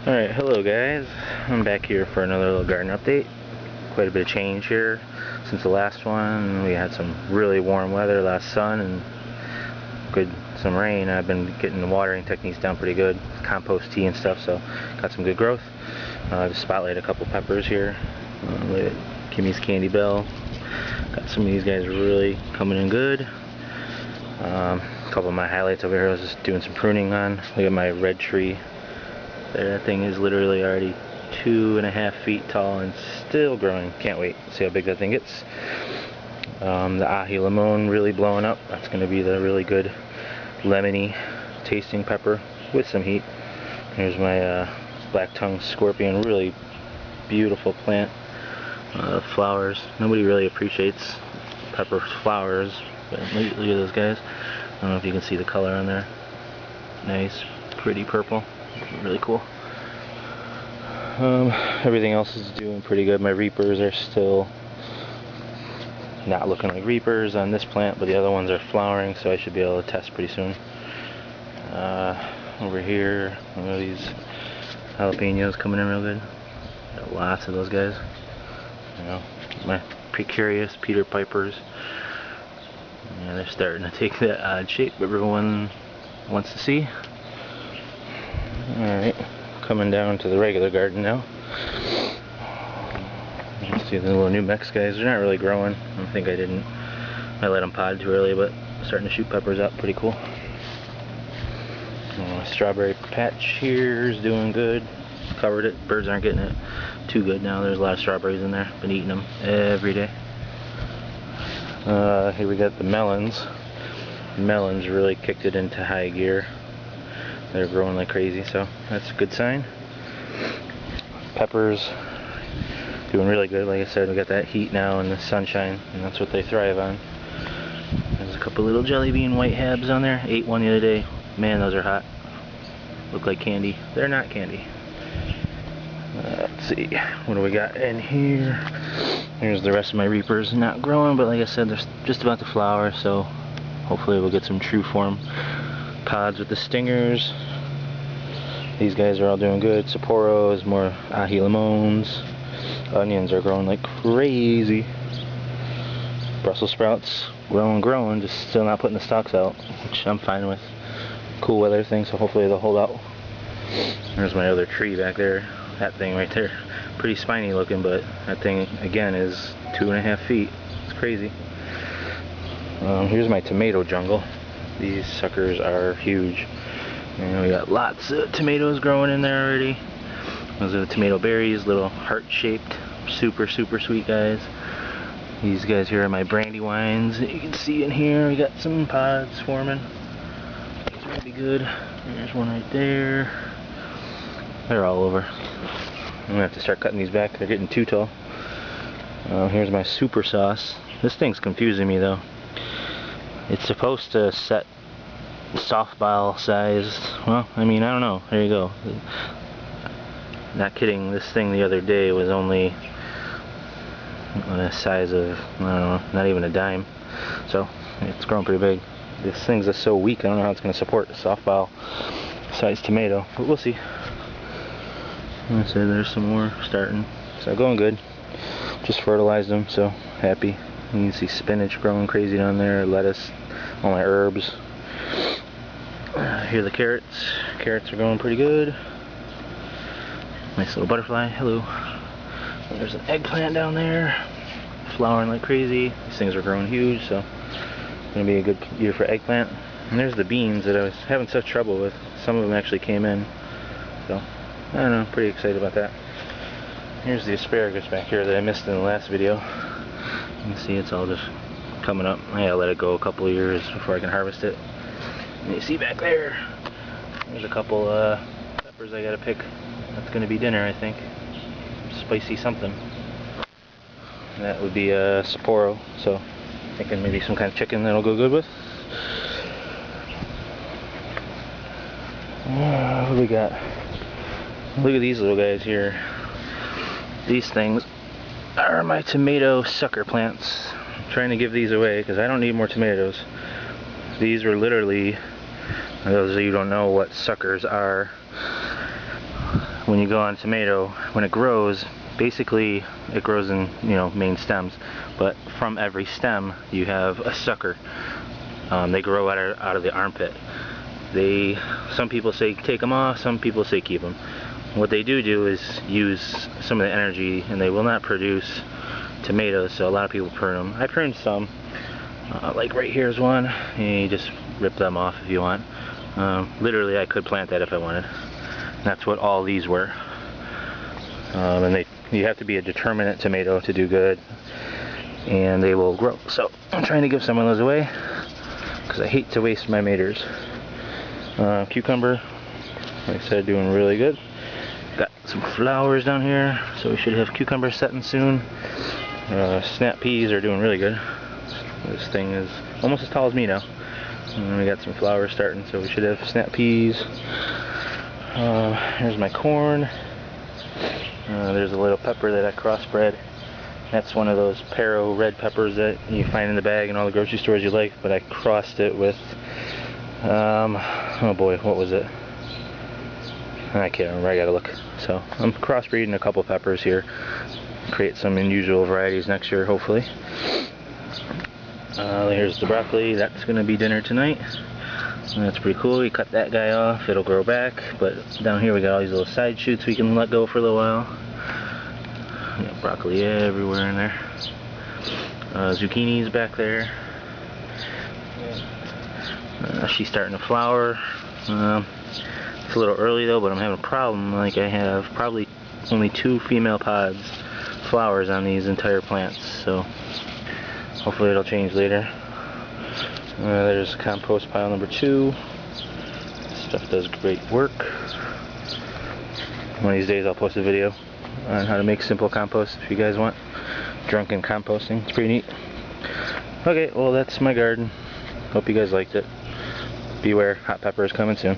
Alright, hello guys. I'm back here for another little garden update. Quite a bit of change here since the last one. We had some really warm weather, last sun, and some rain. I've been getting the watering techniques down pretty good, compost tea and stuff, so got some good growth. I just spotlight a couple peppers here. Look at Kimmy's Candy Bell. Got some of these guys really coming in good. A couple of my highlights over here I was just doing some pruning on. Look at my red tree. There, that thing is literally already 2.5 feet tall and still growing. Can't wait to see how big that thing gets. The ají limón really blowing up. That's going to be the really good lemony tasting pepper with some heat. Here's my black tongue scorpion, really beautiful plant. Flowers. Nobody really appreciates pepper flowers, but look at those guys. I don't know if you can see the color on there. Nice, pretty purple. Really cool. Everything else is doing pretty good. My reapers are still not looking like reapers on this plant, but the other ones are flowering, so I should be able to test pretty soon. Over here, these jalapenos coming in real good. Got lots of those guys. You know, my precarious Peter Pipers. Yeah, they're starting to take that odd shape everyone wants to see. Alright, coming down to the regular garden now. You can see the little new Mex guys. They're not really growing. I think I didn't. I let them pod too early, but starting to shoot peppers up. Pretty cool. Strawberry patch here is doing good. Covered it. Birds aren't getting it too good now. There's a lot of strawberries in there. Been eating them every day. Here we got the melons. Melons really kicked it into high gear. They're growing like crazy, so that's a good sign. Peppers doing really good. Like I said, we got that heat now and the sunshine, and that's what they thrive on. There's a couple little jelly bean white habs on there. Ate one the other day. Man, those are hot. Look like candy. They're not candy. Let's see, what do we got in here? Here's the rest of my reapers. Not growing, but like I said, they're just about to flower, so hopefully we'll get some true form pods with the stingers. These guys are all doing good. Sapporos, more ají limons. Onions are growing like crazy. Brussels sprouts growing, just still not putting the stalks out, which I'm fine with. Cool weather thing, so hopefully they'll hold out. There's my other tree back there. That thing right there, pretty spiny looking, but that thing again is 2.5 feet. It's crazy. Here's my tomato jungle. These suckers are huge. And we got lots of tomatoes growing in there already. Those are the tomato berries, little heart-shaped, super sweet guys. These guys here are my brandywines that you can see in here. We got some pods forming. These are gonna be good. There's one right there. They're all over. I'm gonna have to start cutting these back. They're getting too tall. Here's my super sauce. This thing's confusing me though. It's supposed to set softball size. Well, I mean, I don't know. There you go. Not kidding. This thing the other day was only on a size of, I don't know, not even a dime. So it's growing pretty big. This thing's just so weak. I don't know how it's going to support a softball size tomato, but we'll see. Like I said, there's some more starting. So going good. Just fertilized them, so happy. You can see spinach growing crazy down there, lettuce, all my herbs. Here are the carrots. Carrots are going pretty good. Nice little butterfly. Hello. And there's an eggplant down there, flowering like crazy. These things are growing huge, so it's going to be a good year for eggplant. And there's the beans that I was having such trouble with. Some of them actually came in, so I don't know. Pretty excited about that. Here's the asparagus back here that I missed in the last video. You can see it's all just coming up. I gotta let it go a couple of years before I can harvest it. And you see back there, there's a couple peppers I gotta pick. That's gonna be dinner, I think. Spicy something. That would be a Sapporo, so thinking maybe some kind of chicken that'll go good with. What do we got? Look at these little guys here. These things are my tomato sucker plants. I'm trying to give these away because I don't need more tomatoes. These were literally, those of you who don't know what suckers are, when you go on tomato, when it grows, basically it grows in, you know, main stems, but from every stem you have a sucker. They grow out of the armpit. Some people say take them off, some people say keep them. What they do is use some of the energy, and they will not produce tomatoes, so a lot of people prune them. I pruned some, like right here is one, and you just rip them off if you want. Literally I could plant that if I wanted. That's what all these were. And you have to be a determinate tomato to do good, and they will grow. So I'm trying to give some of those away because I hate to waste my maters. Cucumber, like I said, doing really good. Got some flowers down here, so we should have cucumber setting soon. Snap peas are doing really good. This thing is almost as tall as me now. And we got some flowers starting, so we should have snap peas. Here's my corn. There's a little pepper that I crossbred. That's one of those Pero red peppers that you find in the bag in all the grocery stores you like, but I crossed it with, oh boy, what was it? I can't remember, I gotta look. So I'm crossbreeding a couple peppers here. Create some unusual varieties next year, hopefully. Here's the broccoli. That's gonna be dinner tonight. That's pretty cool. We cut that guy off, it'll grow back, but down here we got all these little side shoots we can let go for a little while. We got broccoli everywhere in there. Zucchini's back there. She's starting to flower. It's a little early though, but I'm having a problem. Like, I have probably only 2 female pods flowers on these entire plants, so hopefully it'll change later. There's compost pile number 2. Stuff does great work. One of these days I'll post a video on how to make simple compost if you guys want. Drunken composting, it's pretty neat. Okay, well that's my garden. Hope you guys liked it. Beware, hot pepper is coming soon.